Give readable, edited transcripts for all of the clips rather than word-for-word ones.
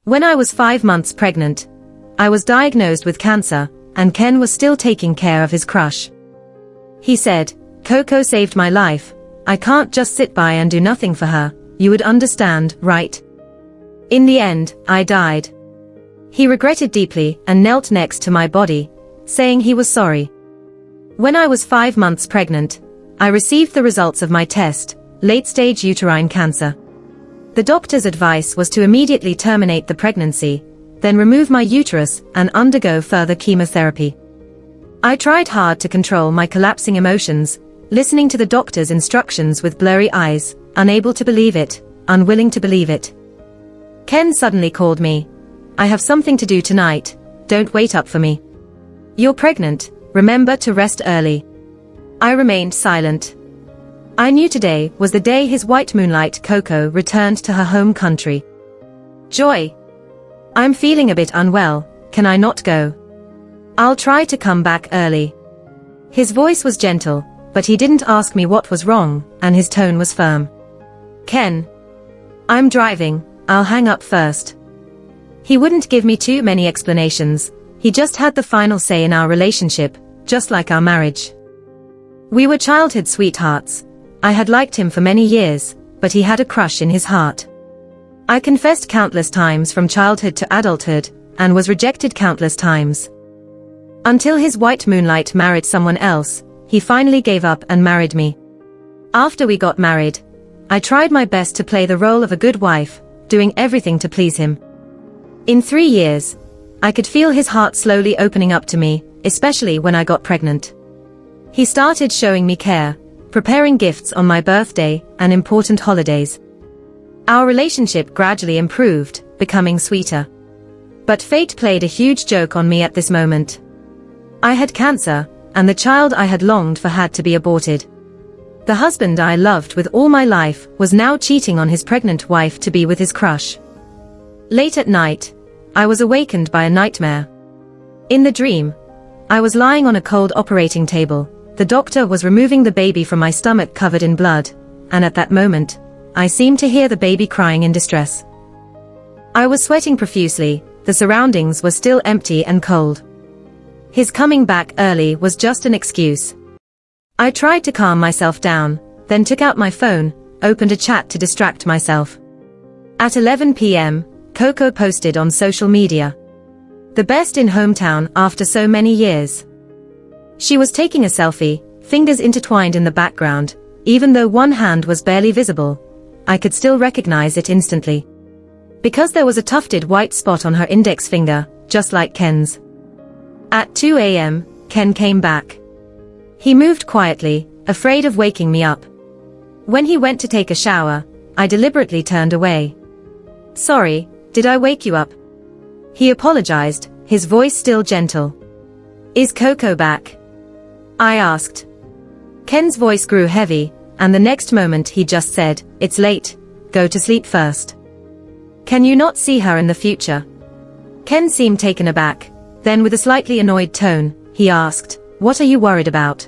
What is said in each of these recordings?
When I was 5 months pregnant, I was diagnosed with cancer, and Ken was still taking care of his crush. He said, "Coco saved my life. I can't just sit by and do nothing for her, you would understand, right?" In the end, I died. He regretted deeply and knelt next to my body, saying he was sorry. When I was 5 months pregnant, I received the results of my test, late-stage uterine cancer. The doctor's advice was to immediately terminate the pregnancy, then remove my uterus and undergo further chemotherapy. I tried hard to control my collapsing emotions, listening to the doctor's instructions with blurry eyes, unable to believe it, unwilling to believe it. Ken suddenly called me. "I have something to do tonight, don't wait up for me. You're pregnant, remember to rest early." I remained silent. I knew today was the day his white moonlight Coco returned to her home country. "Joy. I'm feeling a bit unwell, can I not go? I'll try to come back early." His voice was gentle, but he didn't ask me what was wrong, and his tone was firm. "Ken. I'm driving, I'll hang up first." He wouldn't give me too many explanations, he just had the final say in our relationship, just like our marriage. We were childhood sweethearts. I had liked him for many years, but he had a crush in his heart. I confessed countless times from childhood to adulthood, and was rejected countless times. Until his white moonlight married someone else, he finally gave up and married me. After we got married, I tried my best to play the role of a good wife, doing everything to please him. In 3 years, I could feel his heart slowly opening up to me, especially when I got pregnant. He started showing me care, preparing gifts on my birthday and important holidays. Our relationship gradually improved, becoming sweeter. But fate played a huge joke on me at this moment. I had cancer, and the child I had longed for had to be aborted. The husband I loved with all my life was now cheating on his pregnant wife to be with his crush. Late at night, I was awakened by a nightmare. In the dream, I was lying on a cold operating table. The doctor was removing the baby from my stomach covered in blood, and at that moment, I seemed to hear the baby crying in distress. I was sweating profusely, the surroundings were still empty and cold. His coming back early was just an excuse. I tried to calm myself down, then took out my phone, opened a chat to distract myself. At 11 p.m., Coco posted on social media. "The best in hometown after so many years." She was taking a selfie, fingers intertwined in the background. Even though one hand was barely visible, I could still recognize it instantly. Because there was a tufted white spot on her index finger, just like Ken's. At 2 a.m., Ken came back. He moved quietly, afraid of waking me up. When he went to take a shower, I deliberately turned away. "Sorry, did I wake you up?" He apologized, his voice still gentle. "Is Coco back?" I asked. Ken's voice grew heavy, and the next moment he just said, "It's late, go to sleep first. Can you not see her in the future?" Ken seemed taken aback, then with a slightly annoyed tone, he asked, "What are you worried about?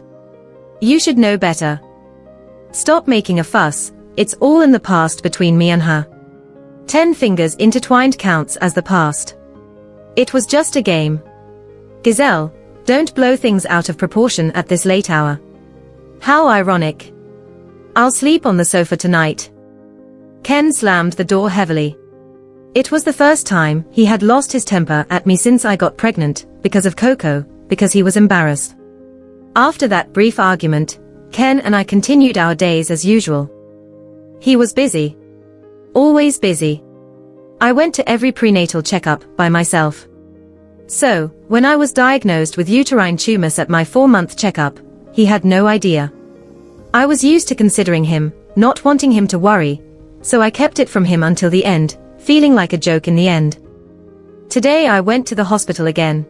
You should know better. Stop making a fuss, it's all in the past between me and her. 10 fingers intertwined counts as the past. It was just a game. Giselle, don't blow things out of proportion at this late hour. How ironic. I'll sleep on the sofa tonight." Ken slammed the door heavily. It was the first time he had lost his temper at me since I got pregnant, because of Coco, because he was embarrassed. After that brief argument, Ken and I continued our days as usual. He was busy. Always busy. I went to every prenatal checkup by myself. So, when I was diagnosed with uterine tumors at my 4-month checkup, he had no idea. I was used to considering him, not wanting him to worry, so I kept it from him until the end, feeling like a joke in the end. Today I went to the hospital again.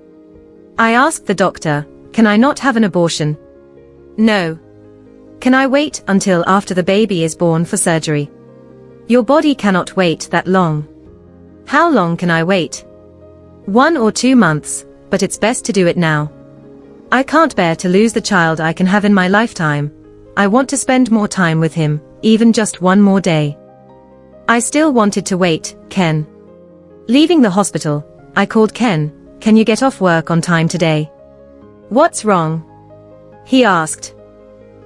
I asked the doctor, "Can I not have an abortion?" "No." "Can I wait until after the baby is born for surgery?" "Your body cannot wait that long." "How long can I wait?" 1 or 2 months, but it's best to do it now. I can't bear to lose the child I can have in my lifetime. I want to spend more time with him, even just one more day. I still wanted to wait, Ken. Leaving the hospital, I called Ken. Can you get off work on time today? What's wrong? He asked.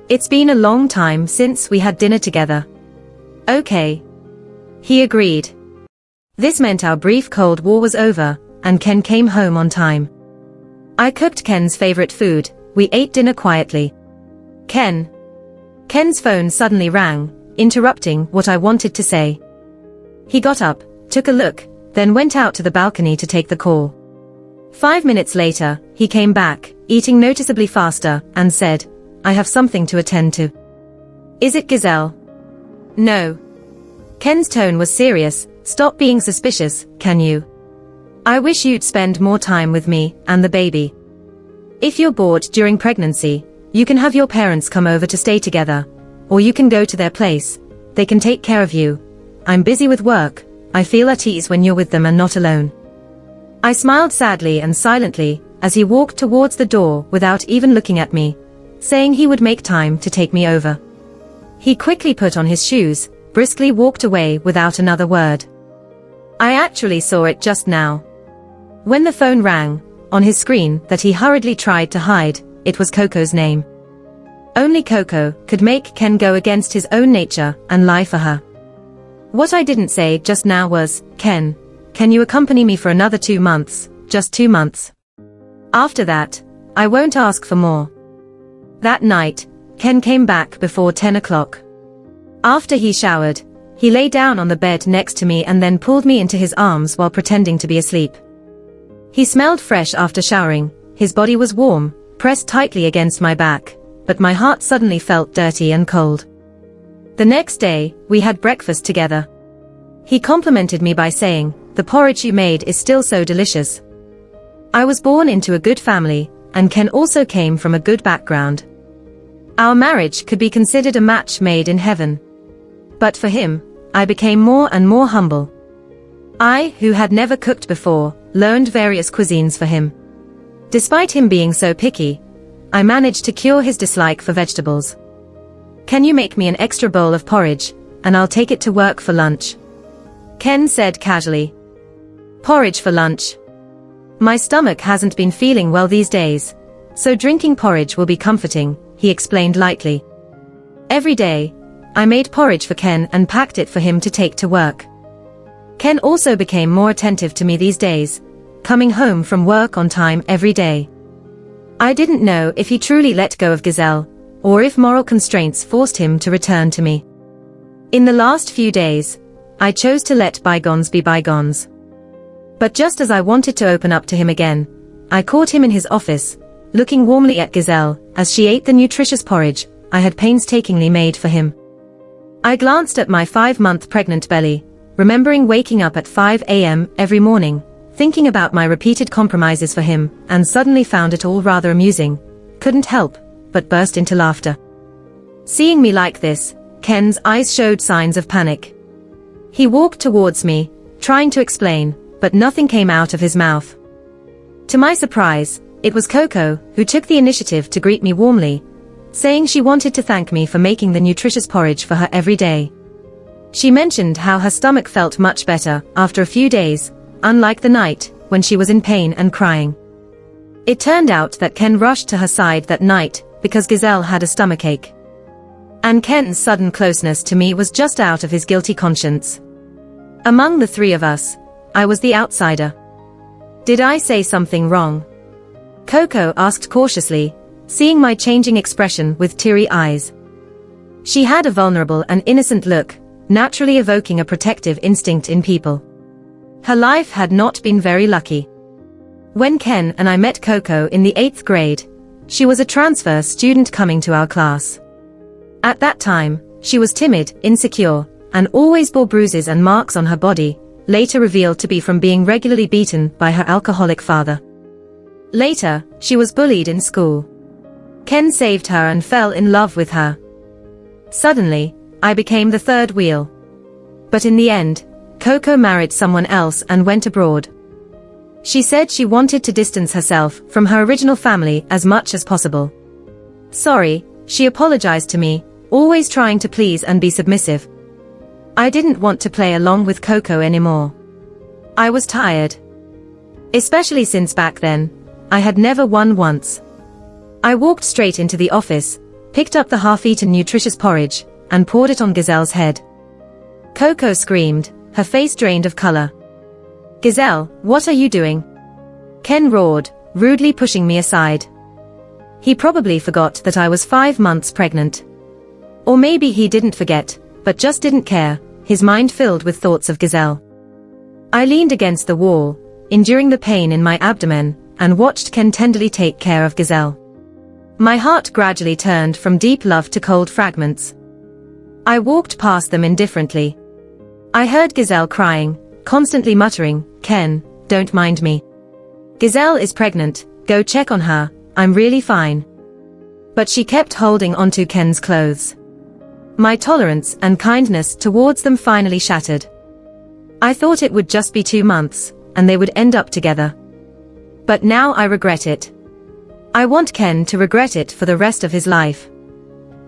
It's been a long time since we had dinner together. Okay. He agreed. This meant our brief Cold War was over, and Ken came home on time. I cooked Ken's favorite food. We ate dinner quietly. Ken's phone suddenly rang, interrupting what I wanted to say. He got up, took a look, then went out to the balcony to take the call. 5 minutes later, he came back, eating noticeably faster, and said, I have something to attend to. Is it Giselle? No. Ken's tone was serious. Stop being suspicious, can you? I wish you'd spend more time with me and the baby. If you're bored during pregnancy, you can have your parents come over to stay together, or you can go to their place. They can take care of you. I'm busy with work. I feel at ease when you're with them and not alone. I smiled sadly and silently as he walked towards the door without even looking at me, saying he would make time to take me over. He quickly put on his shoes, briskly walked away without another word. I actually saw it just now. When the phone rang, on his screen that he hurriedly tried to hide, it was Coco's name. Only Coco could make Ken go against his own nature and lie for her. What I didn't say just now was, Ken, can you accompany me for another 2 months, just 2 months? After that, I won't ask for more. That night, Ken came back before 10 o'clock. After he showered, he lay down on the bed next to me and then pulled me into his arms while pretending to be asleep. He smelled fresh after showering, his body was warm, pressed tightly against my back, but my heart suddenly felt dirty and cold. The next day, we had breakfast together. He complimented me by saying, the porridge you made is still so delicious. I was born into a good family, and Ken also came from a good background. Our marriage could be considered a match made in heaven. But for him, I became more and more humble. I, who had never cooked before, learned various cuisines for him. Despite him being so picky, I managed to cure his dislike for vegetables. Can you make me an extra bowl of porridge, and I'll take it to work for lunch? Ken said casually. Porridge for lunch? My stomach hasn't been feeling well these days, so drinking porridge will be comforting, he explained lightly. Every day, I made porridge for Ken and packed it for him to take to work. Ken also became more attentive to me these days, coming home from work on time every day. I didn't know if he truly let go of Giselle, or if moral constraints forced him to return to me. In the last few days, I chose to let bygones be bygones. But just as I wanted to open up to him again, I caught him in his office, looking warmly at Giselle as she ate the nutritious porridge I had painstakingly made for him. I glanced at my 5-month pregnant belly, remembering waking up at 5 a.m. every morning, thinking about my repeated compromises for him, and suddenly found it all rather amusing. Couldn't help but burst into laughter. Seeing me like this, Ken's eyes showed signs of panic. He walked towards me, trying to explain, but nothing came out of his mouth. To my surprise, it was Coco who took the initiative to greet me warmly, saying she wanted to thank me for making the nutritious porridge for her every day. She mentioned how her stomach felt much better after a few days, unlike the night when she was in pain and crying. It turned out that Ken rushed to her side that night because Giselle had a stomachache. And Ken's sudden closeness to me was just out of his guilty conscience. Among the three of us, I was the outsider. Did I say something wrong? Coco asked cautiously, seeing my changing expression with teary eyes. She had a vulnerable and innocent look, naturally evoking a protective instinct in people. Her life had not been very lucky. When Ken and I met Coco in the 8th grade, she was a transfer student coming to our class. At that time, she was timid, insecure, and always bore bruises and marks on her body, later revealed to be from being regularly beaten by her alcoholic father. Later, she was bullied in school. Ken saved her and fell in love with her. Suddenly, I became the third wheel. But in the end, Coco married someone else and went abroad. She said she wanted to distance herself from her original family as much as possible. Sorry, she apologized to me, always trying to please and be submissive. I didn't want to play along with Coco anymore. I was tired. Especially since back then, I had never won once. I walked straight into the office, picked up the half-eaten nutritious porridge, and poured it on Giselle's head. Coco screamed, her face drained of color. "Giselle, what are you doing?" Ken roared, rudely pushing me aside. He probably forgot that I was 5 months pregnant. Or maybe he didn't forget, but just didn't care, his mind filled with thoughts of Giselle. I leaned against the wall, enduring the pain in my abdomen, and watched Ken tenderly take care of Giselle. My heart gradually turned from deep love to cold fragments. I walked past them indifferently. I heard Giselle crying, constantly muttering, "Ken, don't mind me. Giselle is pregnant, go check on her, I'm really fine." But she kept holding onto Ken's clothes. My tolerance and kindness towards them finally shattered. I thought it would just be 2 months, and they would end up together. But now I regret it. I want Ken to regret it for the rest of his life.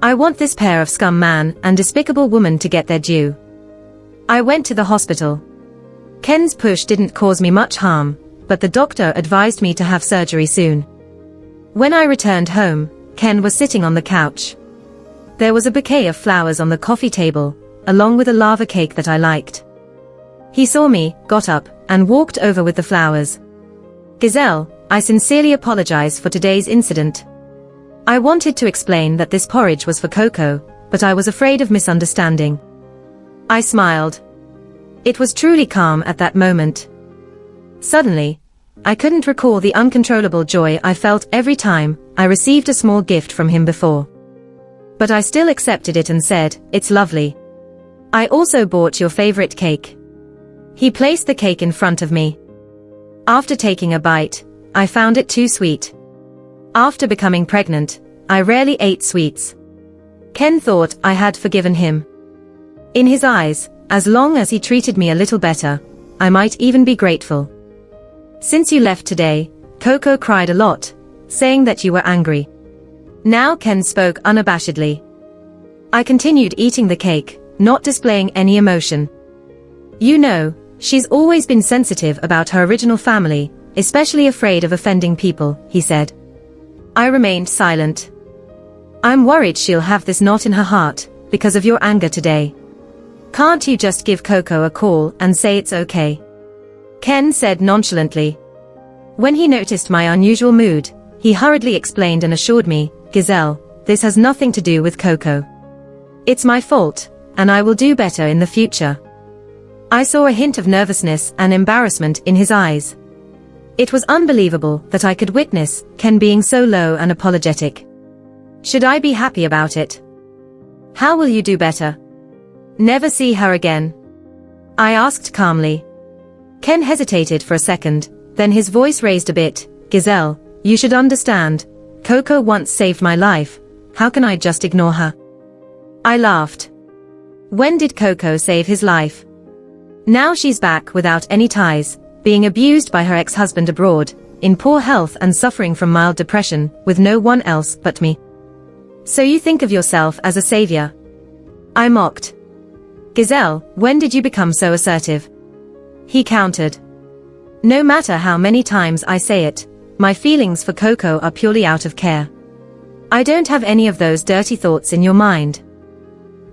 I want this pair of scum man and despicable woman to get their due. I went to the hospital. Ken's push didn't cause me much harm, but the doctor advised me to have surgery soon. When I returned home, Ken was sitting on the couch. There was a bouquet of flowers on the coffee table, along with a lava cake that I liked. He saw me, got up, and walked over with the flowers. "Giselle, I sincerely apologize for today's incident. I wanted to explain that this porridge was for Coco, but I was afraid of misunderstanding." I smiled. It was truly calm at that moment. Suddenly, I couldn't recall the uncontrollable joy I felt every time I received a small gift from him before. But I still accepted it and said, "It's lovely. I also bought your favorite cake." He placed the cake in front of me. After taking a bite, I found it too sweet. After becoming pregnant, I rarely ate sweets. Ken thought I had forgiven him. In his eyes, as long as he treated me a little better, I might even be grateful. "Since you left today, Coco cried a lot, saying that you were angry." Now Ken spoke unabashedly. I continued eating the cake, not displaying any emotion. "You know, she's always been sensitive about her original family, especially afraid of offending people," he said. I remained silent. "I'm worried she'll have this knot in her heart, because of your anger today. Can't you just give Coco a call and say it's okay?" Ken said nonchalantly. When he noticed my unusual mood, he hurriedly explained and assured me, "Giselle, this has nothing to do with Coco. It's my fault, and I will do better in the future." I saw a hint of nervousness and embarrassment in his eyes. It was unbelievable that I could witness Ken being so low and apologetic. Should I be happy about it? "How will you do better? Never see her again?" I asked calmly. Ken hesitated for a second, then his voice raised a bit. "Giselle, you should understand. Coco once saved my life. How can I just ignore her?" I laughed. When did Coco save his life? Now she's back without any ties, being abused by her ex-husband abroad, in poor health and suffering from mild depression, with no one else but me. "So you think of yourself as a savior?" I mocked. "Giselle, when did you become so assertive?" He countered. "No matter how many times I say it, my feelings for Coco are purely out of care. I don't have any of those dirty thoughts in your mind.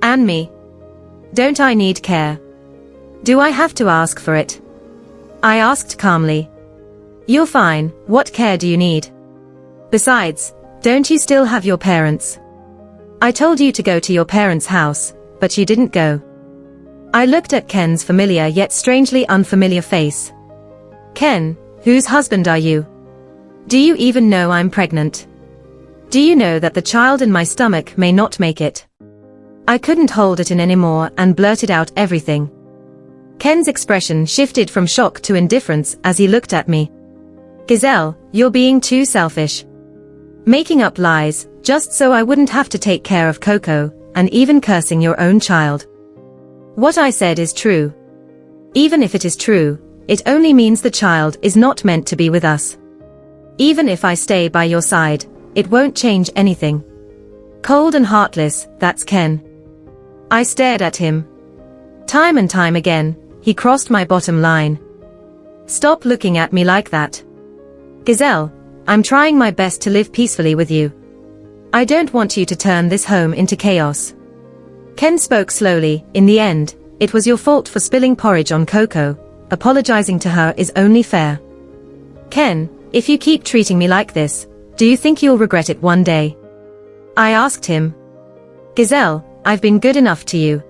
And me? Don't I need care? Do I have to ask for it?" I asked calmly. "You're fine, what care do you need? Besides, don't you still have your parents? I told you to go to your parents' house, but you didn't go." I looked at Ken's familiar yet strangely unfamiliar face. "Ken, whose husband are you? Do you even know I'm pregnant? Do you know that the child in my stomach may not make it?" I couldn't hold it in anymore and blurted out everything. Ken's expression shifted from shock to indifference as he looked at me. "Giselle, you're being too selfish. Making up lies, just so I wouldn't have to take care of Coco, and even cursing your own child. What I said is true. Even if it is true, it only means the child is not meant to be with us. Even if I stay by your side, it won't change anything." Cold and heartless, that's Ken. I stared at him. Time and time again, he crossed my bottom line. Stop looking at me like that. Giselle, I'm trying my best to live peacefully with you. I don't want you to turn this home into chaos. Ken spoke slowly. In the end, it was your fault for spilling porridge on Coco. Apologizing to her is only fair. Ken, if you keep treating me like this, do you think you'll regret it one day? I asked him. Giselle, I've been good enough to you.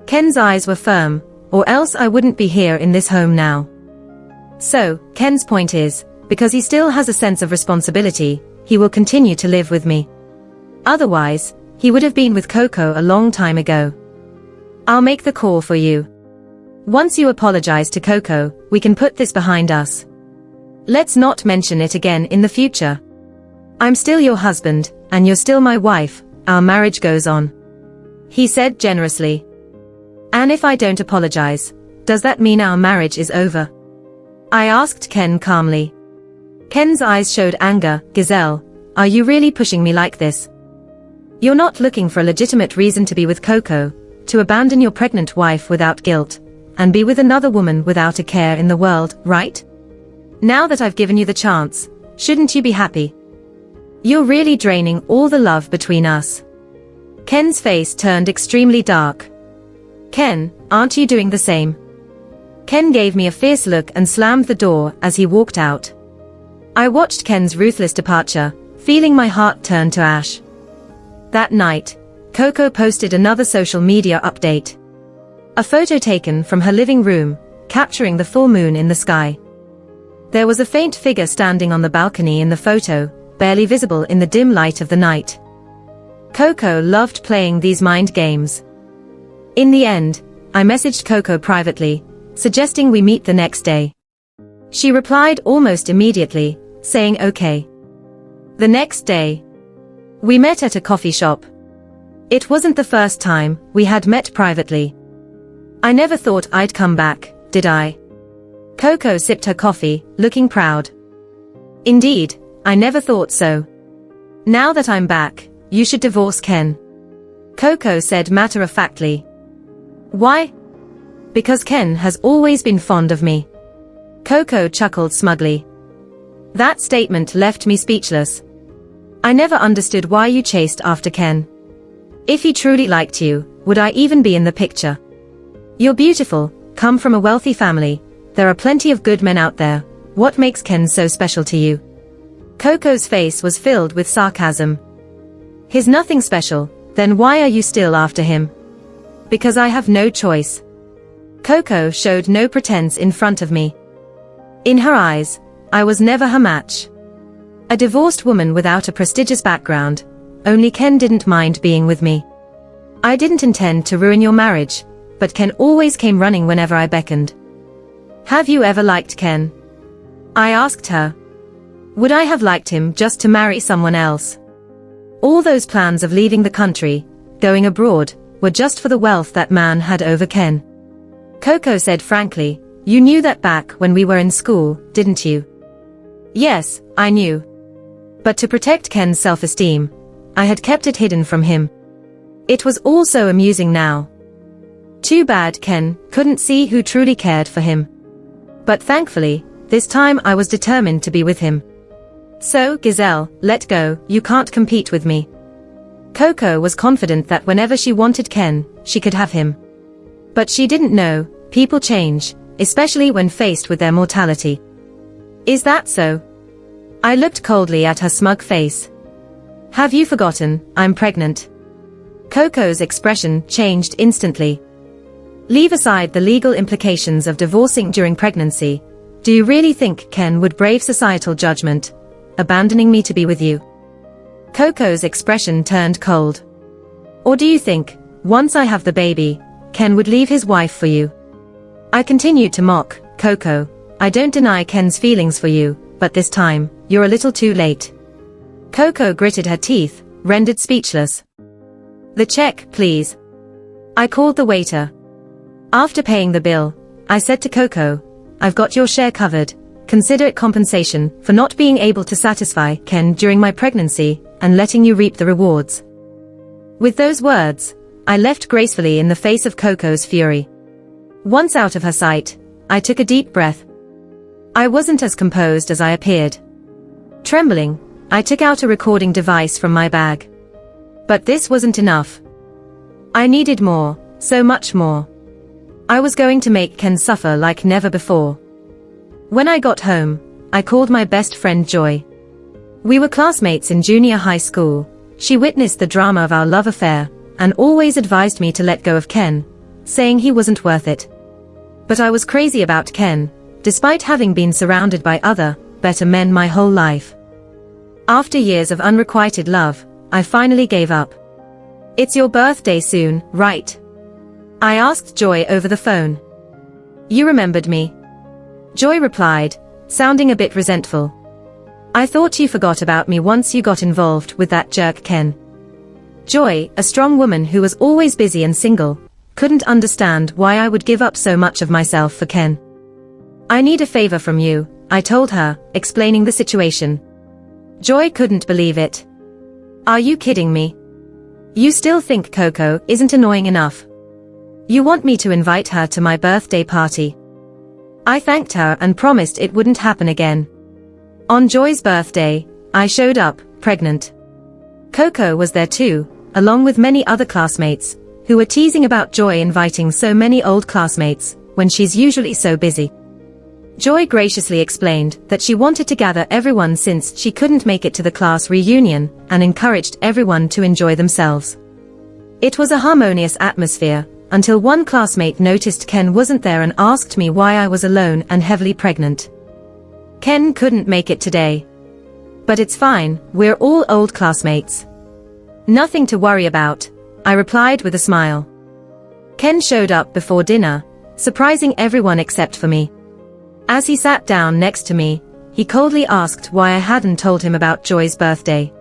Ken's eyes were firm, or else I wouldn't be here in this home now. So, Ken's point is, because he still has a sense of responsibility, he will continue to live with me. Otherwise, he would have been with Coco a long time ago. I'll make the call for you. Once you apologize to Coco, we can put this behind us. Let's not mention it again in the future. I'm still your husband, and you're still my wife. Our marriage goes on. He said generously. And if I don't apologize, does that mean our marriage is over? I asked Ken calmly. Ken's eyes showed anger. Giselle, are you really pushing me like this? You're not looking for a legitimate reason to be with Coco, to abandon your pregnant wife without guilt, and be with another woman without a care in the world, right? Now that I've given you the chance, shouldn't you be happy? You're really draining all the love between us. Ken's face turned extremely dark. Ken, aren't you doing the same? Ken gave me a fierce look and slammed the door as he walked out. I watched Ken's ruthless departure, feeling my heart turn to ash. That night, Coco posted another social media update. A photo taken from her living room, capturing the full moon in the sky. There was a faint figure standing on the balcony in the photo, barely visible in the dim light of the night. Coco loved playing these mind games. In the end, I messaged Coco privately, suggesting we meet the next day. She replied almost immediately, saying okay. The next day, we met at a coffee shop. It wasn't the first time we had met privately. I never thought I'd come back, did I? Coco sipped her coffee, looking proud. Indeed, I never thought so. Now that I'm back, you should divorce Ken. Coco said matter-of-factly. Why? Because Ken has always been fond of me. Coco chuckled smugly. That statement left me speechless. I never understood why you chased after Ken. If he truly liked you, would I even be in the picture? You're beautiful, come from a wealthy family, there are plenty of good men out there, what makes Ken so special to you? Coco's face was filled with sarcasm. He's nothing special, then why are you still after him? Because I have no choice. Coco showed no pretense in front of me. In her eyes, I was never her match. A divorced woman without a prestigious background, only Ken didn't mind being with me. I didn't intend to ruin your marriage, but Ken always came running whenever I beckoned. Have you ever liked Ken? I asked her. Would I have liked him just to marry someone else? All those plans of leaving the country, going abroad, were just for the wealth that man had over Ken. Coco said frankly, you knew that back when we were in school, didn't you? Yes, I knew. But to protect Ken's self-esteem, I had kept it hidden from him. It was all so amusing now. Too bad Ken couldn't see who truly cared for him. But thankfully, this time I was determined to be with him. So, Giselle, let go, you can't compete with me. Coco was confident that whenever she wanted Ken, she could have him. But she didn't know, people change, especially when faced with their mortality. Is that so? I looked coldly at her smug face. Have you forgotten, I'm pregnant? Coco's expression changed instantly. Leave aside the legal implications of divorcing during pregnancy. Do you really think Ken would brave societal judgment, abandoning me to be with you? Coco's expression turned cold. Or do you think, once I have the baby, Ken would leave his wife for you? I continued to mock, Coco, I don't deny Ken's feelings for you, but this time, you're a little too late. Coco gritted her teeth, rendered speechless. The check, please. I called the waiter. After paying the bill, I said to Coco, I've got your share covered, consider it compensation for not being able to satisfy Ken during my pregnancy, and letting you reap the rewards. With those words, I left gracefully in the face of Coco's fury. Once out of her sight, I took a deep breath. I wasn't as composed as I appeared. Trembling, I took out a recording device from my bag. But this wasn't enough. I needed more, so much more. I was going to make Ken suffer like never before. When I got home, I called my best friend Joy. We were classmates in junior high school. She witnessed the drama of our love affair, and always advised me to let go of Ken, saying he wasn't worth it. But I was crazy about Ken, despite having been surrounded by other, better men my whole life. After years of unrequited love, I finally gave up. "It's your birthday soon, right?" I asked Joy over the phone. "You remembered me?" Joy replied, sounding a bit resentful. "I thought you forgot about me once you got involved with that jerk Ken." Joy, a strong woman who was always busy and single, couldn't understand why I would give up so much of myself for Ken. "I need a favor from you," I told her, explaining the situation. Joy couldn't believe it. "Are you kidding me? You still think Coco isn't annoying enough? You want me to invite her to my birthday party?" I thanked her and promised it wouldn't happen again. On Joy's birthday, I showed up, pregnant. Coco was there too, along with many other classmates, who were teasing about Joy inviting so many old classmates, when she's usually so busy. Joy graciously explained that she wanted to gather everyone since she couldn't make it to the class reunion, and encouraged everyone to enjoy themselves. It was a harmonious atmosphere, until one classmate noticed Ken wasn't there and asked me why I was alone and heavily pregnant. "Ken couldn't make it today. But it's fine, we're all old classmates. Nothing to worry about," I replied with a smile. Ken showed up before dinner, surprising everyone except for me. As he sat down next to me, he coldly asked why I hadn't told him about Joy's birthday.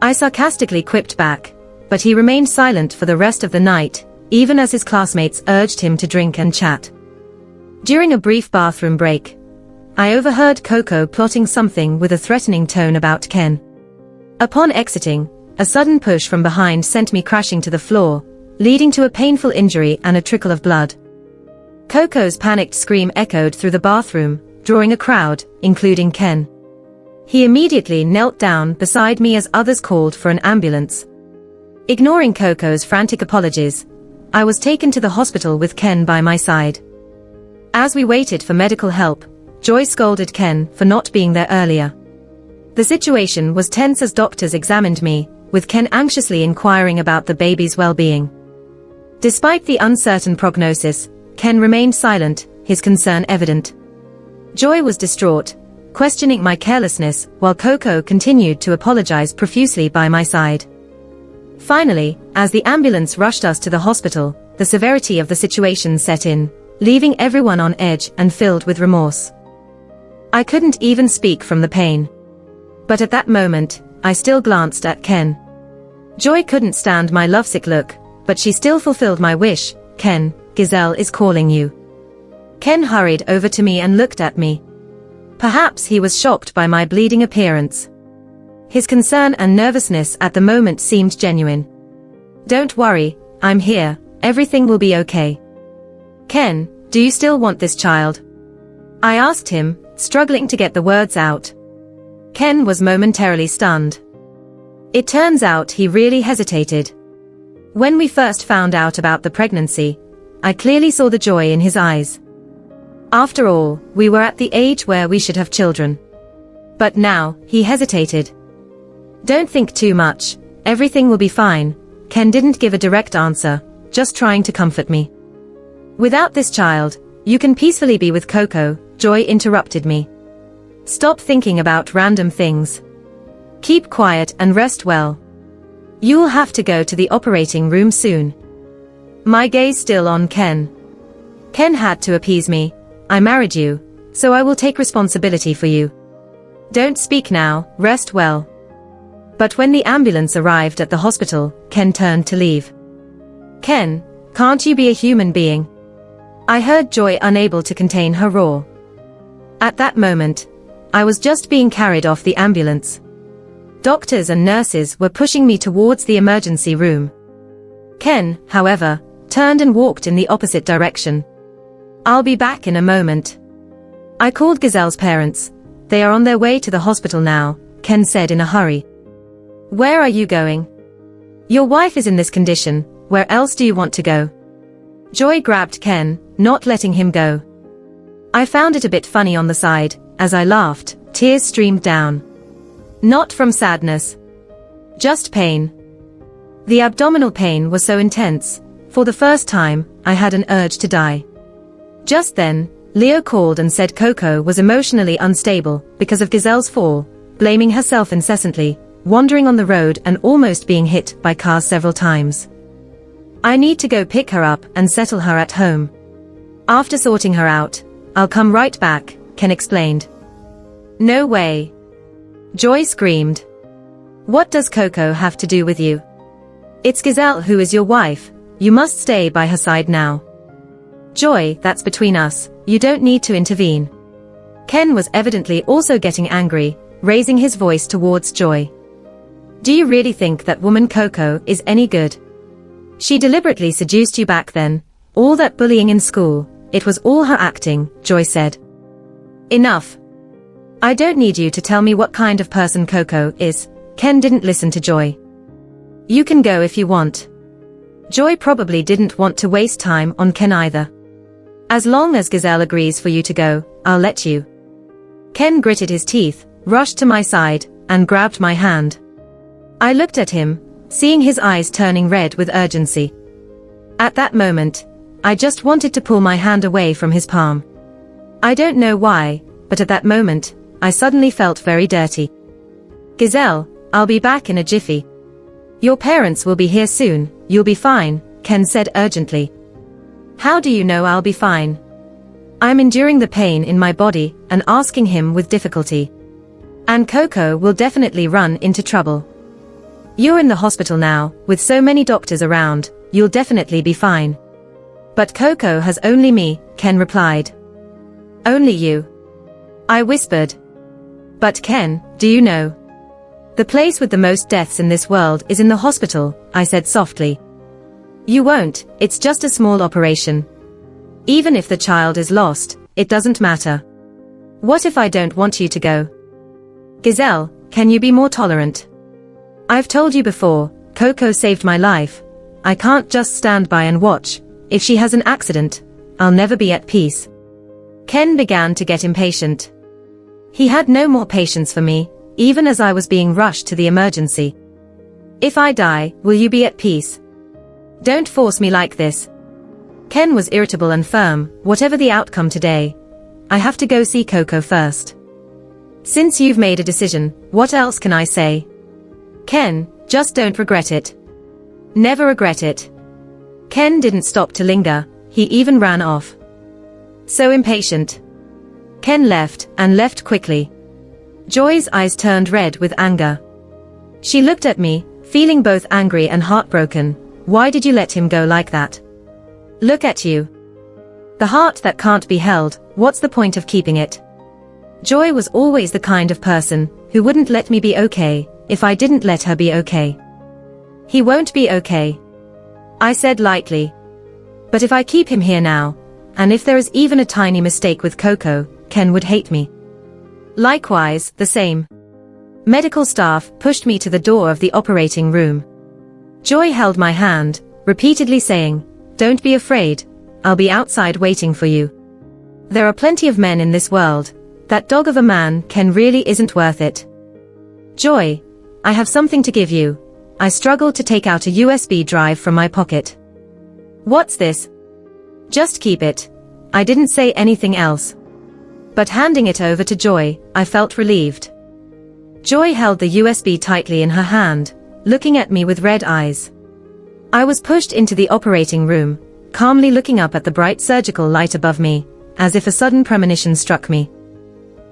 I sarcastically quipped back, but he remained silent for the rest of the night, even as his classmates urged him to drink and chat. During a brief bathroom break, I overheard Coco plotting something with a threatening tone about Ken. Upon exiting, a sudden push from behind sent me crashing to the floor, leading to a painful injury and a trickle of blood. Coco's panicked scream echoed through the bathroom, drawing a crowd, including Ken. He immediately knelt down beside me as others called for an ambulance. Ignoring Coco's frantic apologies, I was taken to the hospital with Ken by my side. As we waited for medical help, Joy scolded Ken for not being there earlier. The situation was tense as doctors examined me, with Ken anxiously inquiring about the baby's well-being. Despite the uncertain prognosis, Ken remained silent, his concern evident. Joy was distraught, questioning my carelessness, while Coco continued to apologize profusely by my side. Finally, as the ambulance rushed us to the hospital, the severity of the situation set in, leaving everyone on edge and filled with remorse. I couldn't even speak from the pain. But at that moment, I still glanced at Ken. Joy couldn't stand my lovesick look, but she still fulfilled my wish. "Ken, Giselle is calling you." Ken hurried over to me and looked at me. Perhaps he was shocked by my bleeding appearance. His concern and nervousness at the moment seemed genuine. "Don't worry, I'm here, everything will be okay." "Ken, do you still want this child?" I asked him, struggling to get the words out. Ken was momentarily stunned. It turns out he really hesitated. When we first found out about the pregnancy, I clearly saw the joy in his eyes. After all, we were at the age where we should have children. But now, he hesitated. "Don't think too much, everything will be fine." Ken didn't give a direct answer, just trying to comfort me. "Without this child, you can peacefully be with Coco," Joy interrupted me. "Stop thinking about random things. Keep quiet and rest well. You'll have to go to the operating room soon." My gaze still on Ken. Ken had to appease me. "I married you, so I will take responsibility for you. Don't speak now, rest well." But when the ambulance arrived at the hospital, Ken turned to leave. "Ken, can't you be a human being?" I heard Joy, unable to contain her roar. At that moment, I was just being carried off the ambulance. Doctors and nurses were pushing me towards the emergency room. Ken, however, turned and walked in the opposite direction. "I'll be back in a moment." I called Gazelle's parents. They are on their way to the hospital now, Ken said in a hurry. Where are you going? Your wife is in this condition, where else do you want to go? Joy grabbed Ken, not letting him go. I found it a bit funny on the side. As I laughed, tears streamed down. Not from sadness. Just pain. The abdominal pain was so intense. For the first time, I had an urge to die. Just then, Leo called and said Coco was emotionally unstable because of Gazelle's fall, blaming herself incessantly, wandering on the road and almost being hit by cars several times. I need to go pick her up and settle her at home. After sorting her out, I'll come right back, Ken explained. No way. Joy screamed. What does Coco have to do with you? It's Gazelle who is your wife. You must stay by her side now. Joy, that's between us. You don't need to intervene. Ken was evidently also getting angry, raising his voice towards Joy. Do you really think that woman Coco is any good? She deliberately seduced you back then. All that bullying in school, it was all her acting, Joy said. Enough. I don't need you to tell me what kind of person Coco is. Ken didn't listen to Joy. You can go if you want. Joy probably didn't want to waste time on Ken either. As long as Gazelle agrees for you to go, I'll let you. Ken gritted his teeth, rushed to my side, and grabbed my hand. I looked at him, seeing his eyes turning red with urgency. At that moment, I just wanted to pull my hand away from his palm. I don't know why, but at that moment, I suddenly felt very dirty. Gazelle, I'll be back in a jiffy. Your parents will be here soon, you'll be fine, Ken said urgently. How do you know I'll be fine? I'm enduring the pain in my body and asking him with difficulty. And Coco will definitely run into trouble. You're in the hospital now, with so many doctors around, you'll definitely be fine. But Coco has only me, Ken replied. Only you. I whispered. But Ken, do you know? The place with the most deaths in this world is in the hospital, I said softly. You won't, it's just a small operation. Even if the child is lost, it doesn't matter. What if I don't want you to go? Gazelle, can you be more tolerant? I've told you before, Coco saved my life. I can't just stand by and watch. If she has an accident, I'll never be at peace. Ken began to get impatient. He had no more patience for me, even as I was being rushed to the emergency. If I die, will you be at peace? Don't force me like this. Ken was irritable and firm. Whatever the outcome today, I have to go see Coco first. Since you've made a decision, what else can I say? Ken, just don't regret it. Never regret it. Ken didn't stop to linger, he even ran off. So impatient. Ken left, and left quickly. Joy's eyes turned red with anger. She looked at me, feeling both angry and heartbroken. Why did you let him go like that? Look at you. The heart that can't be held, what's the point of keeping it? Joy was always the kind of person who wouldn't let me be okay if I didn't let her be okay. He won't be okay, I said lightly. But if I keep him here now, and if there is even a tiny mistake with Coco, Ken would hate me. Likewise, the same. Medical staff pushed me to the door of the operating room. Joy held my hand, repeatedly saying, "Don't be afraid, I'll be outside waiting for you. There are plenty of men in this world. That dog of a man, Ken, really isn't worth it." Joy, I have something to give you. I struggled to take out a USB drive from my pocket. What's this? Just keep it. I didn't say anything else. But handing it over to Joy, I felt relieved. Joy held the USB tightly in her hand, looking at me with red eyes. I was pushed into the operating room, calmly looking up at the bright surgical light above me, as if a sudden premonition struck me.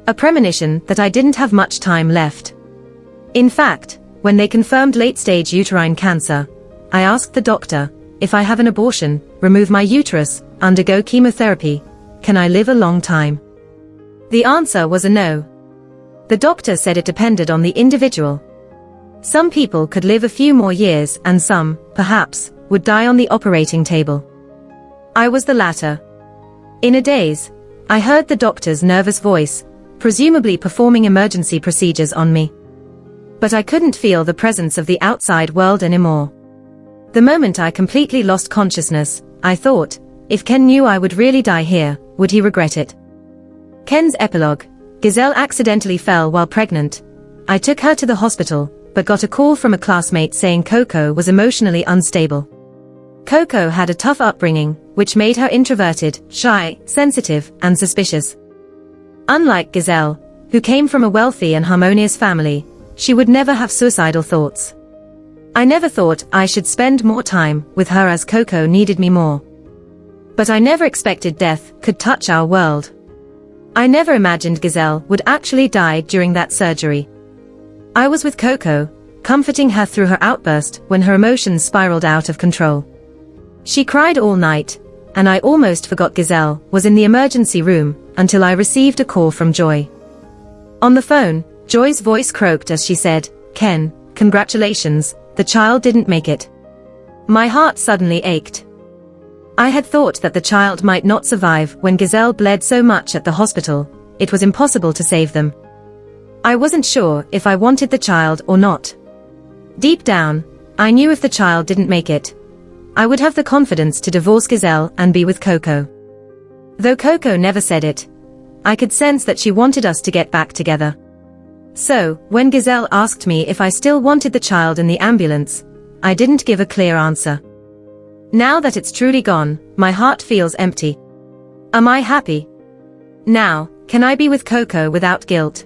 A premonition that I didn't have much time left. In fact, when they confirmed late-stage uterine cancer, I asked the doctor, if I have an abortion, remove my uterus, undergo chemotherapy, can I live a long time? The answer was a no. The doctor said it depended on the individual. Some people could live a few more years and some, perhaps, would die on the operating table. I was the latter. In a daze, I heard the doctor's nervous voice, presumably performing emergency procedures on me. But I couldn't feel the presence of the outside world anymore. The moment I completely lost consciousness, I thought, if Ken knew I would really die here, would he regret it? Ken's epilogue. Giselle accidentally fell while pregnant. I took her to the hospital, but got a call from a classmate saying Coco was emotionally unstable. Coco had a tough upbringing, which made her introverted, shy, sensitive, and suspicious. Unlike Giselle, who came from a wealthy and harmonious family, she would never have suicidal thoughts. I never thought I should spend more time with her as Coco needed me more. But I never expected death could touch our world. I never imagined Giselle would actually die during that surgery. I was with Coco, comforting her through her outburst when her emotions spiraled out of control. She cried all night, and I almost forgot Giselle was in the emergency room until I received a call from Joy. On the phone, Joy's voice croaked as she said, "Ken, congratulations, the child didn't make it." My heart suddenly ached. I had thought that the child might not survive when Giselle bled so much at the hospital, it was impossible to save them. I wasn't sure if I wanted the child or not. Deep down, I knew if the child didn't make it, I would have the confidence to divorce Giselle and be with Coco. Though Coco never said it, I could sense that she wanted us to get back together. So, when Giselle asked me if I still wanted the child in the ambulance, I didn't give a clear answer. Now that it's truly gone, my heart feels empty. Am I happy? Now, can I be with Coco without guilt?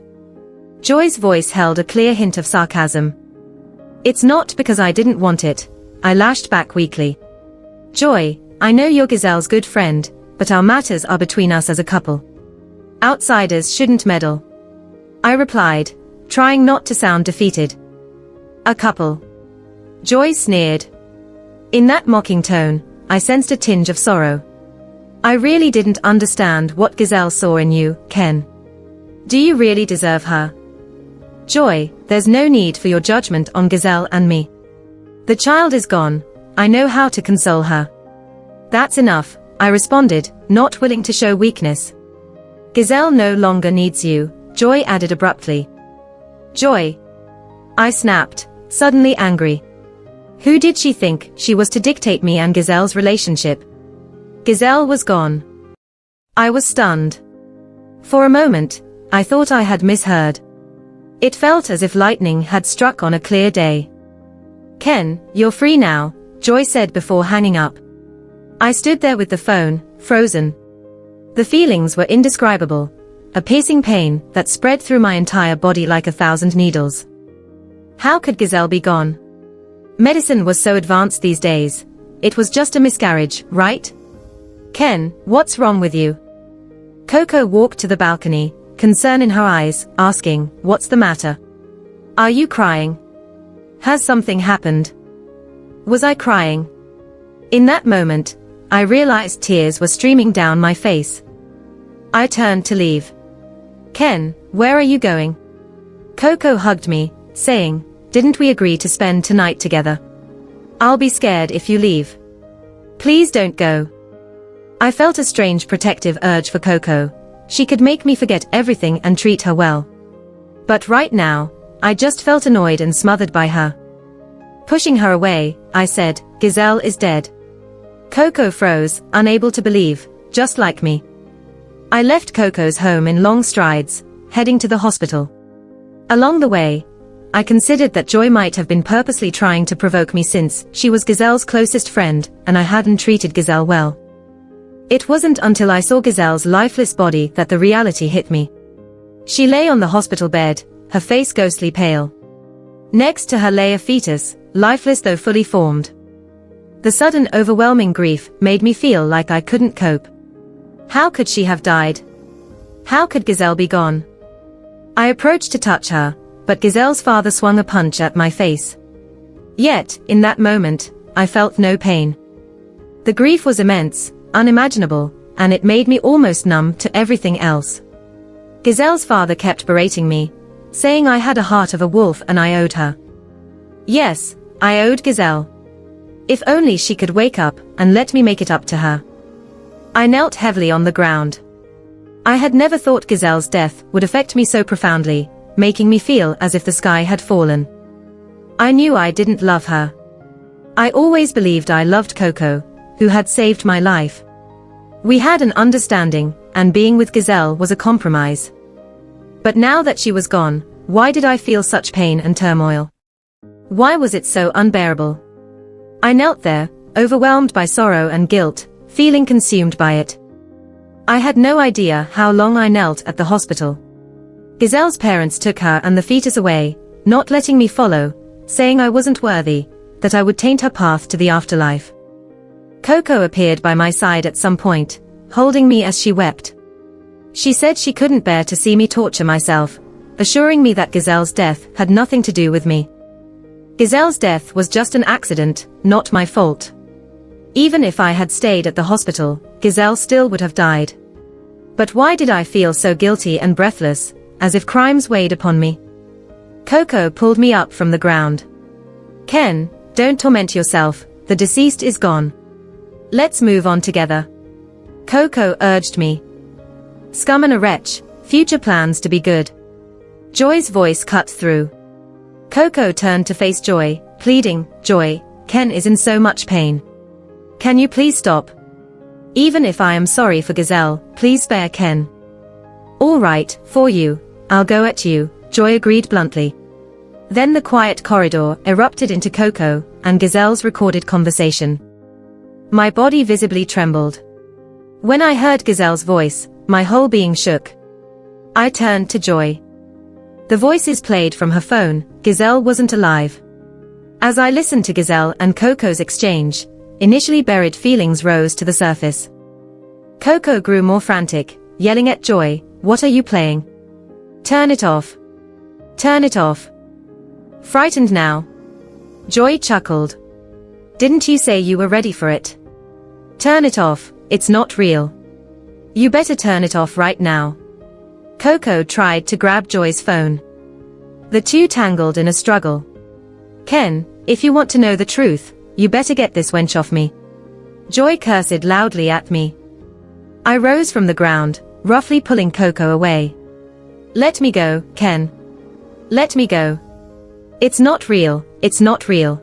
Joy's voice held a clear hint of sarcasm. It's not because I didn't want it, I lashed back weakly. Joy, I know you're Giselle's good friend, but our matters are between us as a couple. Outsiders shouldn't meddle. I replied, trying not to sound defeated. A couple. Joy sneered. In that mocking tone, I sensed a tinge of sorrow. I really didn't understand what Giselle saw in you, Ken. Do you really deserve her? Joy, there's no need for your judgment on Giselle and me. The child is gone, I know how to console her. That's enough, I responded, not willing to show weakness. Giselle no longer needs you, Joy added abruptly. Joy. I snapped, suddenly angry. Who did she think she was to dictate me and Giselle's relationship? Giselle was gone. I was stunned. For a moment, I thought I had misheard. It felt as if lightning had struck on a clear day. Ken, you're free now, Joy said before hanging up. I stood there with the phone, frozen. The feelings were indescribable, a piercing pain that spread through my entire body like 1,000 needles. How could Giselle be gone? Medicine was so advanced these days. It was just a miscarriage, right? Ken, what's wrong with you? Coco walked to the balcony, concern in her eyes, asking, what's the matter? Are you crying? Has something happened? Was I crying? In that moment, I realized tears were streaming down my face. I turned to leave. Ken, where are you going? Coco hugged me, saying, didn't we agree to spend tonight together? I'll be scared if you leave. Please don't go. I felt a strange protective urge for Coco. She could make me forget everything and treat her well. But right now, I just felt annoyed and smothered by her. Pushing her away, I said, Giselle is dead. Coco froze, unable to believe, just like me. I left Coco's home in long strides, heading to the hospital. Along the way, I considered that Joy might have been purposely trying to provoke me since she was Giselle's closest friend and I hadn't treated Giselle well. It wasn't until I saw Giselle's lifeless body that the reality hit me. She lay on the hospital bed, her face ghostly pale. Next to her lay a fetus, lifeless though fully formed. The sudden overwhelming grief made me feel like I couldn't cope. How could she have died? How could Giselle be gone? I approached to touch her, but Giselle's father swung a punch at my face. Yet, in that moment, I felt no pain. The grief was immense, unimaginable, and it made me almost numb to everything else. Giselle's father kept berating me, saying I had a heart of a wolf and I owed her. Yes, I owed Giselle. If only she could wake up and let me make it up to her. I knelt heavily on the ground. I had never thought Giselle's death would affect me so profoundly, making me feel as if the sky had fallen. I knew I didn't love her. I always believed I loved Coco, who had saved my life. We had an understanding, and being with Giselle was a compromise. But now that she was gone, why did I feel such pain and turmoil? Why was it so unbearable? I knelt there, overwhelmed by sorrow and guilt, feeling consumed by it. I had no idea how long I knelt at the hospital. Giselle's parents took her and the fetus away, not letting me follow, saying I wasn't worthy, that I would taint her path to the afterlife. Coco appeared by my side at some point, holding me as she wept. She said she couldn't bear to see me torture myself, assuring me that Giselle's death had nothing to do with me. Giselle's death was just an accident, not my fault. Even if I had stayed at the hospital, Giselle still would have died. But why did I feel so guilty and breathless, as if crimes weighed upon me? Coco pulled me up from the ground. Ken, don't torment yourself, the deceased is gone. Let's move on together. Coco urged me. Scum and a wretch, future plans to be good. Joy's voice cut through. Coco turned to face Joy, pleading, Joy, Ken is in so much pain. Can you please stop? Even if I am sorry for Giselle, please spare Ken. All right, for you, I'll go at you, Joy agreed bluntly. Then the quiet corridor erupted into Coco and Giselle's recorded conversation. My body visibly trembled. When I heard Giselle's voice, my whole being shook. I turned to Joy. The voices played from her phone. Giselle wasn't alive. As I listened to Giselle and Coco's exchange, initially buried feelings rose to the surface. Coco grew more frantic, yelling at Joy, "What are you playing? Turn it off. Turn it off." Frightened now? Joy chuckled. Didn't you say you were ready for it? Turn it off, it's not real. You better turn it off right now. Coco tried to grab Joy's phone. The two tangled in a struggle. Ken, if you want to know the truth, you better get this wench off me. Joy cursed loudly at me. I rose from the ground, roughly pulling Coco away. Let me go, Ken. Let me go. It's not real, it's not real.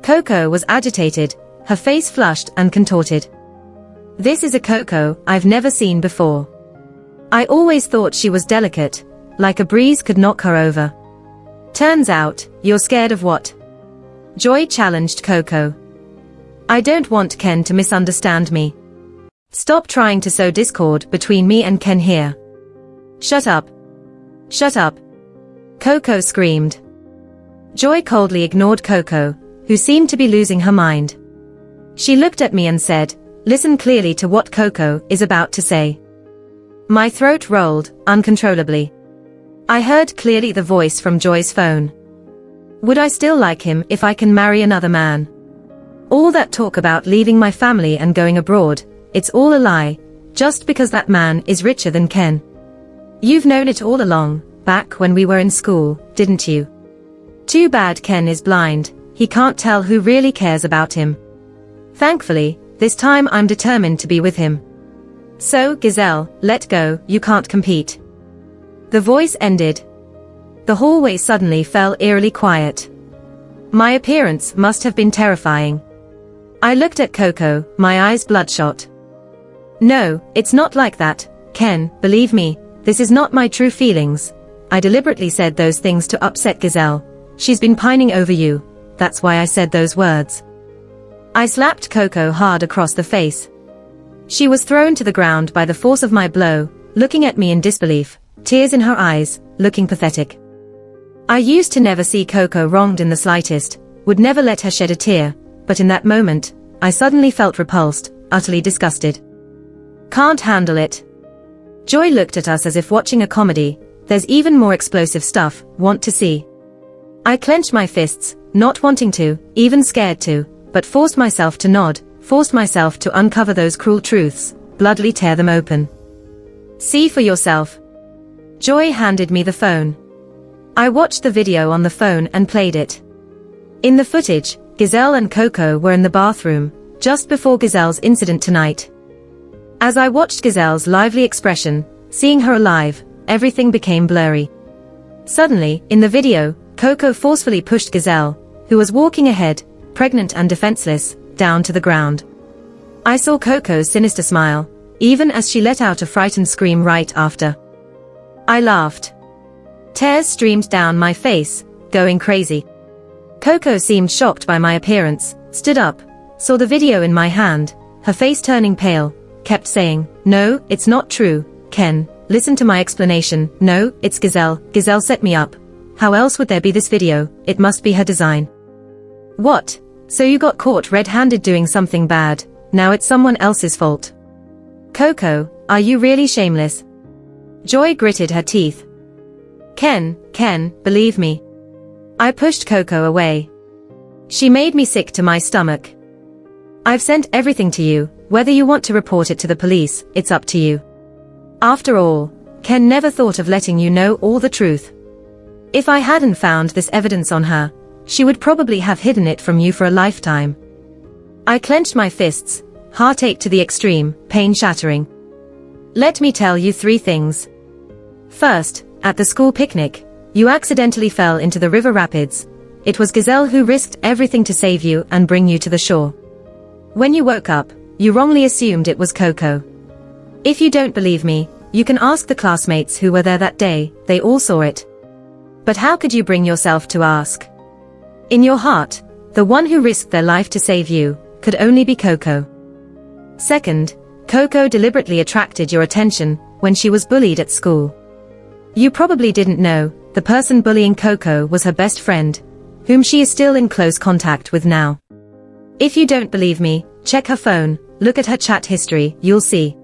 Coco was agitated, her face flushed and contorted. This is a Coco I've never seen before. I always thought she was delicate, like a breeze could knock her over. Turns out, you're scared of what? Joy challenged Coco. I don't want Ken to misunderstand me. Stop trying to sow discord between me and Ken here. Shut up. Shut up. Coco screamed. Joy coldly ignored Coco, who seemed to be losing her mind. She looked at me and said, "Listen clearly to what Coco is about to say." My throat rolled, uncontrollably. I heard clearly the voice from Joy's phone. Would I still like him if I can marry another man? All that talk about leaving my family and going abroad, it's all a lie, just because that man is richer than Ken. You've known it all along, back when we were in school, didn't you? Too bad Ken is blind, he can't tell who really cares about him. Thankfully, this time I'm determined to be with him. So, Giselle, let go, you can't compete. The voice ended. The hallway suddenly fell eerily quiet. My appearance must have been terrifying. I looked at Coco, my eyes bloodshot. No, it's not like that, Ken, believe me, this is not my true feelings. I deliberately said those things to upset Giselle. She's been pining over you, that's why I said those words. I slapped Coco hard across the face. She was thrown to the ground by the force of my blow, looking at me in disbelief, tears in her eyes, looking pathetic. I used to never see Coco wronged in the slightest, would never let her shed a tear, but in that moment, I suddenly felt repulsed, utterly disgusted. Can't handle it. Joy looked at us as if watching a comedy. There's even more explosive stuff, want to see. I clenched my fists, not wanting to, even scared to, but forced myself to nod, forced myself to uncover those cruel truths, bloodily tear them open. See for yourself. Joy handed me the phone. I watched the video on the phone and played it. In the footage, Giselle and Coco were in the bathroom, just before Giselle's incident tonight. As I watched Giselle's lively expression, seeing her alive, everything became blurry. Suddenly, in the video, Coco forcefully pushed Gazelle, who was walking ahead, pregnant and defenseless, down to the ground. I saw Coco's sinister smile, even as she let out a frightened scream right after. I laughed. Tears streamed down my face, going crazy. Coco seemed shocked by my appearance, stood up, saw the video in my hand, her face turning pale, kept saying, "No, it's not true, Ken, listen to my explanation, no, it's Gazelle, Gazelle set me up. How else would there be this video, it must be her design." What? So you got caught red-handed doing something bad, now it's someone else's fault. Coco, are you really shameless? Joy gritted her teeth. Ken, believe me. I pushed Coco away. She made me sick to my stomach. I've sent everything to you, whether you want to report it to the police, it's up to you. After all, Ken never thought of letting you know all the truth. If I hadn't found this evidence on her, she would probably have hidden it from you for a lifetime. I clenched my fists, heartache to the extreme, pain shattering. Let me tell you 3 things. First, at the school picnic, you accidentally fell into the river rapids. It was Gazelle who risked everything to save you and bring you to the shore. When you woke up, you wrongly assumed it was Coco. If you don't believe me, you can ask the classmates who were there that day, they all saw it. But how could you bring yourself to ask? In your heart, the one who risked their life to save you, could only be Coco. Second, Coco deliberately attracted your attention when she was bullied at school. You probably didn't know, the person bullying Coco was her best friend, whom she is still in close contact with now. If you don't believe me, check her phone, look at her chat history, you'll see.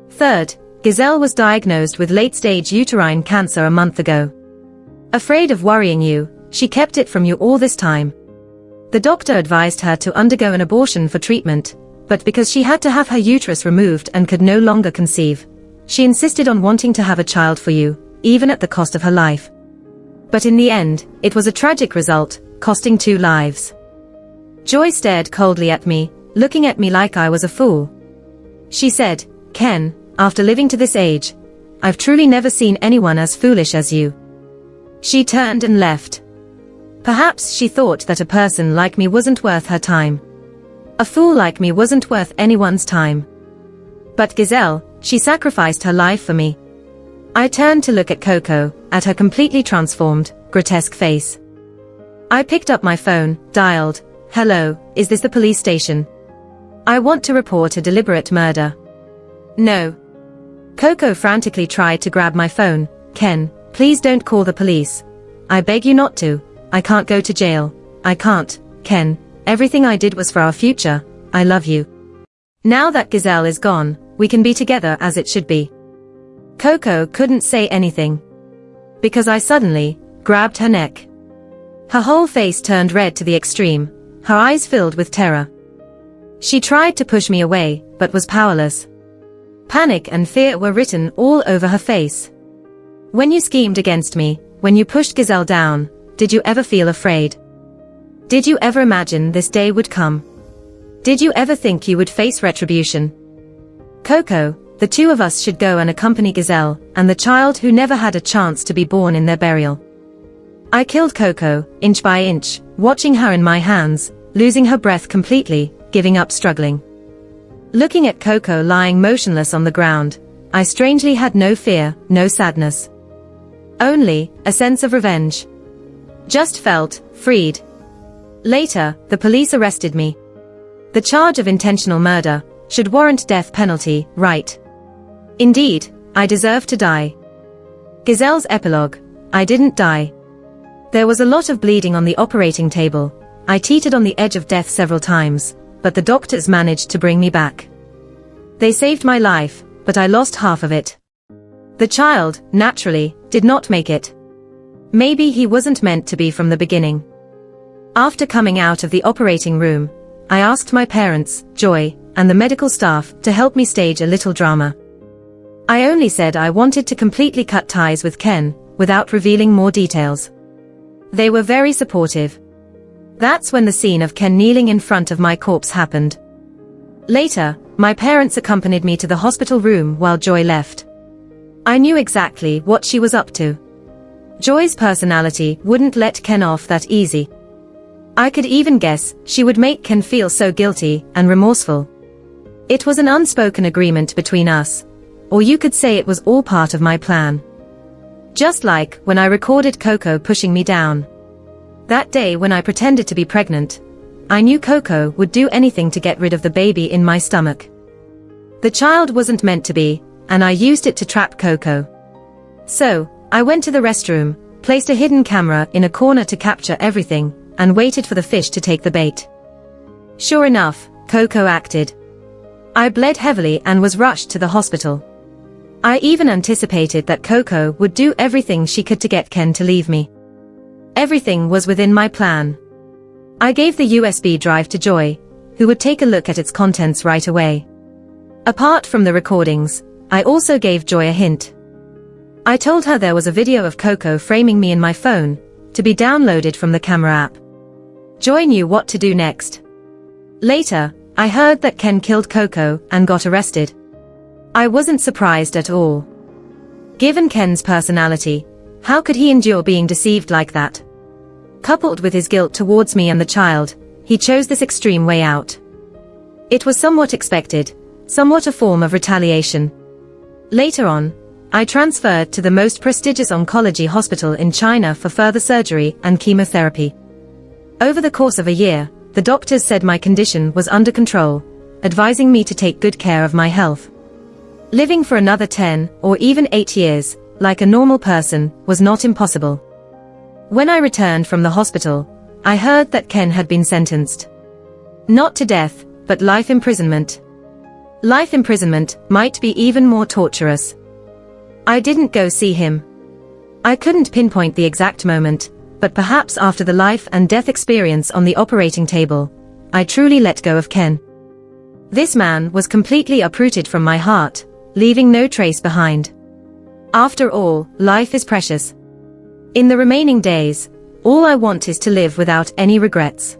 Third, Gazelle was diagnosed with late-stage uterine cancer a month ago. Afraid of worrying you, she kept it from you all this time. The doctor advised her to undergo an abortion for treatment, but because she had to have her uterus removed and could no longer conceive, she insisted on wanting to have a child for you, even at the cost of her life. But in the end, it was a tragic result, costing 2 lives. Joy stared coldly at me, looking at me like I was a fool. She said, Ken, after living to this age, I've truly never seen anyone as foolish as you. She turned and left. Perhaps she thought that a person like me wasn't worth her time. A fool like me wasn't worth anyone's time. But Gazelle, she sacrificed her life for me. I turned to look at Coco, at her completely transformed, grotesque face. I picked up my phone, dialed, "Hello, is this the police station? I want to report a deliberate murder." No. Coco frantically tried to grab my phone. "Ken, please don't call the police. I beg you not to. I can't go to jail. I can't, Ken. Everything I did was for our future. I love you. Now that Gazelle is gone, we can be together as it should be." Coco couldn't say anything. Because I suddenly grabbed her neck. Her whole face turned red to the extreme, her eyes filled with terror. She tried to push me away, but was powerless. Panic and fear were written all over her face. When you schemed against me, when you pushed Gazelle down, did you ever feel afraid? Did you ever imagine this day would come? Did you ever think you would face retribution? Coco, the 2 of us should go and accompany Gazelle, and the child who never had a chance to be born in their burial. I killed Coco, inch by inch, watching her in my hands, losing her breath completely, giving up struggling. Looking at Coco lying motionless on the ground, I strangely had no fear, no sadness. Only a sense of revenge. Just felt freed. Later, the police arrested me. The charge of intentional murder should warrant death penalty, right? Indeed, I deserve to die. Gazelle's epilogue: I didn't die. There was a lot of bleeding on the operating table. I teetered on the edge of death several times, but the doctors managed to bring me back. They saved my life, but I lost half of it. The child, naturally, did not make it. Maybe he wasn't meant to be from the beginning. After coming out of the operating room, I asked my parents, Joy, and the medical staff to help me stage a little drama. I only said I wanted to completely cut ties with Ken, without revealing more details. They were very supportive. That's when the scene of Ken kneeling in front of my corpse happened. Later, my parents accompanied me to the hospital room while Joy left. I knew exactly what she was up to. Joy's personality wouldn't let Ken off that easy. I could even guess she would make Ken feel so guilty and remorseful. It was an unspoken agreement between us, or you could say it was all part of my plan. Just like when I recorded Coco pushing me down. That day when I pretended to be pregnant, I knew Coco would do anything to get rid of the baby in my stomach. The child wasn't meant to be, and I used it to trap Coco. So, I went to the restroom, placed a hidden camera in a corner to capture everything, and waited for the fish to take the bait. Sure enough, Coco acted. I bled heavily and was rushed to the hospital. I even anticipated that Coco would do everything she could to get Ken to leave me. Everything was within my plan. I gave the USB drive to Joy, who would take a look at its contents right away. Apart from the recordings, I also gave Joy a hint. I told her there was a video of Coco framing me in my phone, to be downloaded from the camera app. Joy knew what to do next. Later, I heard that Ken killed Coco and got arrested. I wasn't surprised at all. Given Ken's personality, how could he endure being deceived like that? Coupled with his guilt towards me and the child, he chose this extreme way out. It was somewhat expected, somewhat a form of retaliation. Later on, I transferred to the most prestigious oncology hospital in China for further surgery and chemotherapy. Over the course of a year, the doctors said my condition was under control, advising me to take good care of my health. Living for another 10 or even 8 years, like a normal person, was not impossible. When I returned from the hospital, I heard that Ken had been sentenced. Not to death, but life imprisonment. Life imprisonment might be even more torturous. I didn't go see him. I couldn't pinpoint the exact moment, but perhaps after the life and death experience on the operating table, I truly let go of Ken. This man was completely uprooted from my heart, leaving no trace behind. After all, life is precious. In the remaining days, all I want is to live without any regrets.